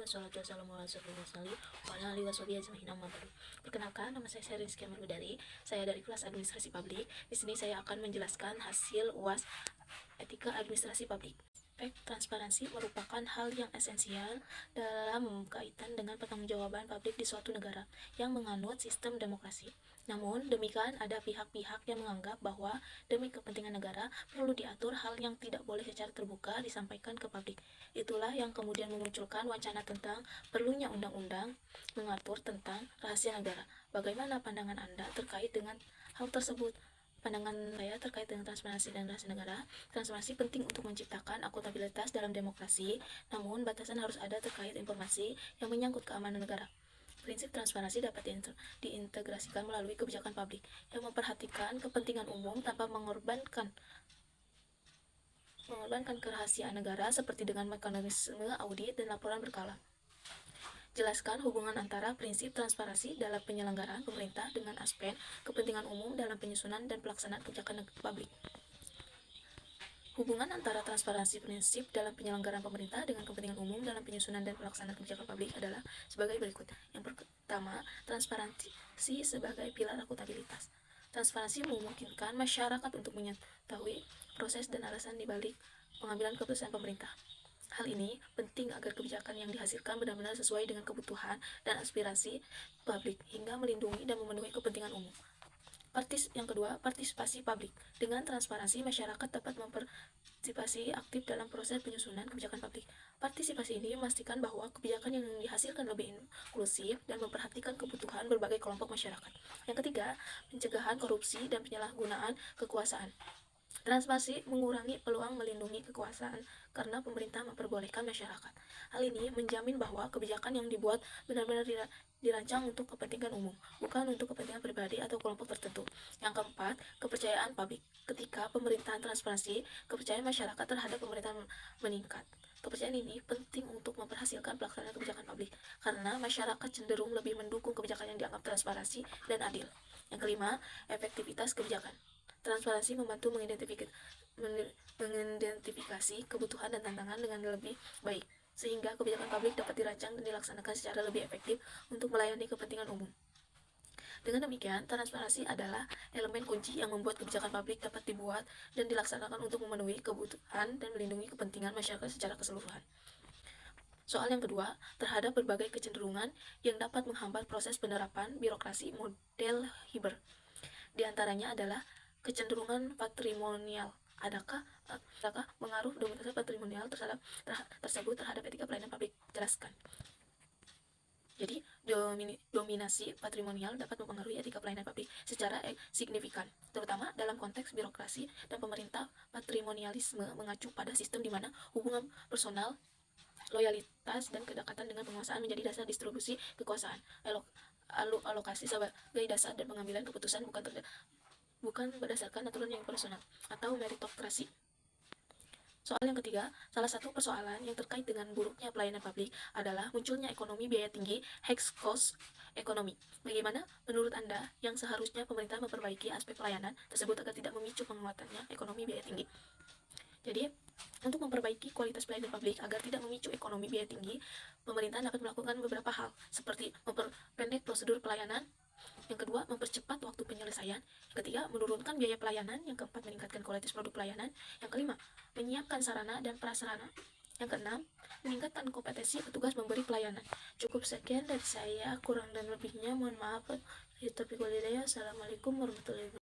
wassalatu wassalamu ala asyrofil mursalin wa ala alihi washabihi ajmain amma ba'du. Perkenalkan, nama saya Rizky Amarudari. Saya dari kelas Administrasi Publik. Di sini saya akan menjelaskan hasil UAS Etika Administrasi Publik. Aspek transparansi merupakan hal yang esensial dalam kaitan dengan pertanggungjawaban publik di suatu negara yang menganut sistem demokrasi. Namun demikian, ada pihak-pihak yang menganggap bahwa demi kepentingan negara perlu diatur hal yang tidak boleh secara terbuka disampaikan ke publik. Itulah yang kemudian memunculkan wacana tentang perlunya undang-undang mengatur tentang rahasia negara. Bagaimana pandangan Anda terkait dengan hal tersebut? Pandangan saya terkait dengan transparansi dan rahasia negara. Transparansi penting untuk menciptakan akuntabilitas dalam demokrasi, namun batasan harus ada terkait informasi yang menyangkut keamanan negara. Prinsip transparansi dapat diintegrasikan melalui kebijakan publik yang memperhatikan kepentingan umum tanpa mengorbankan kerahasiaan negara, seperti dengan mekanisme audit dan laporan berkala. Jelaskan hubungan antara prinsip transparansi dalam penyelenggaraan pemerintah dengan aspek kepentingan umum dalam penyusunan dan pelaksanaan kebijakan publik. Hubungan antara transparansi prinsip dalam penyelenggaraan pemerintah dengan kepentingan umum dalam penyusunan dan pelaksanaan kebijakan publik adalah sebagai berikut. Yang pertama, transparansi sebagai pilar akuntabilitas. Transparansi memungkinkan masyarakat untuk mengetahui proses dan alasan di balik pengambilan keputusan pemerintah. Hal ini penting agar kebijakan yang dihasilkan benar-benar sesuai dengan kebutuhan dan aspirasi publik hingga melindungi dan memenuhi kepentingan umum. Yang kedua, partisipasi publik. Dengan transparansi, masyarakat dapat mempartisipasi aktif dalam proses penyusunan kebijakan publik. Partisipasi ini memastikan bahwa kebijakan yang dihasilkan lebih inklusif dan memperhatikan kebutuhan berbagai kelompok masyarakat. Yang ketiga, pencegahan korupsi dan penyalahgunaan kekuasaan. Transparansi mengurangi peluang melindungi kekuasaan karena pemerintah memperbolehkan masyarakat. Hal ini menjamin bahwa kebijakan yang dibuat benar-benar dirancang untuk kepentingan umum, bukan untuk kepentingan pribadi atau kelompok tertentu. Yang keempat, kepercayaan publik. Ketika pemerintahan transparansi, kepercayaan masyarakat terhadap pemerintahan meningkat. Kepercayaan ini penting untuk memperhasilkan pelaksanaan kebijakan publik, karena masyarakat cenderung lebih mendukung kebijakan yang dianggap transparansi dan adil. Yang kelima, efektivitas kebijakan. Transparansi membantu mengidentifikasi kebutuhan dan tantangan dengan lebih baik, sehingga kebijakan publik dapat dirancang dan dilaksanakan secara lebih efektif untuk melayani kepentingan umum. Dengan demikian, transparansi adalah elemen kunci yang membuat kebijakan publik dapat dibuat dan dilaksanakan untuk memenuhi kebutuhan dan melindungi kepentingan masyarakat secara keseluruhan. Soal yang kedua, terhadap berbagai kecenderungan yang dapat menghambat proses penerapan birokrasi model hiber. Di antaranya adalah kecenderungan patrimonial. Adakah pengaruh dominasi patrimonial tersebut terhadap etika pelayanan publik? Jelaskan. Jadi, dominasi patrimonial dapat mempengaruhi etika pelayanan publik secara signifikan, terutama dalam konteks birokrasi dan pemerintah. Patrimonialisme mengacu pada sistem di mana hubungan personal, loyalitas, dan kedekatan dengan penguasaan menjadi dasar distribusi kekuasaan. Alokasi sebagai dasar dan pengambilan keputusan bukan berdasarkan aturan yang personal atau meritokrasi. Soal yang ketiga, salah satu persoalan yang terkait dengan buruknya pelayanan publik adalah munculnya ekonomi biaya tinggi, high cost ekonomi. Bagaimana menurut Anda yang seharusnya pemerintah memperbaiki aspek pelayanan tersebut agar tidak memicu penguatannya ekonomi biaya tinggi? Jadi, untuk memperbaiki kualitas pelayanan publik agar tidak memicu ekonomi biaya tinggi, pemerintah dapat melakukan beberapa hal, seperti memperpendek prosedur pelayanan. Yang kedua, mempercepat waktu penyelesaian. Yang ketiga, menurunkan biaya pelayanan. Yang keempat, meningkatkan kualitas produk pelayanan. Yang kelima, menyiapkan sarana dan prasarana. Yang keenam, meningkatkan kompetensi petugas memberi pelayanan. Cukup sekian dari saya, kurang dan lebihnya mohon maaf. Assalamualaikum warahmatullahi wabarakatuh.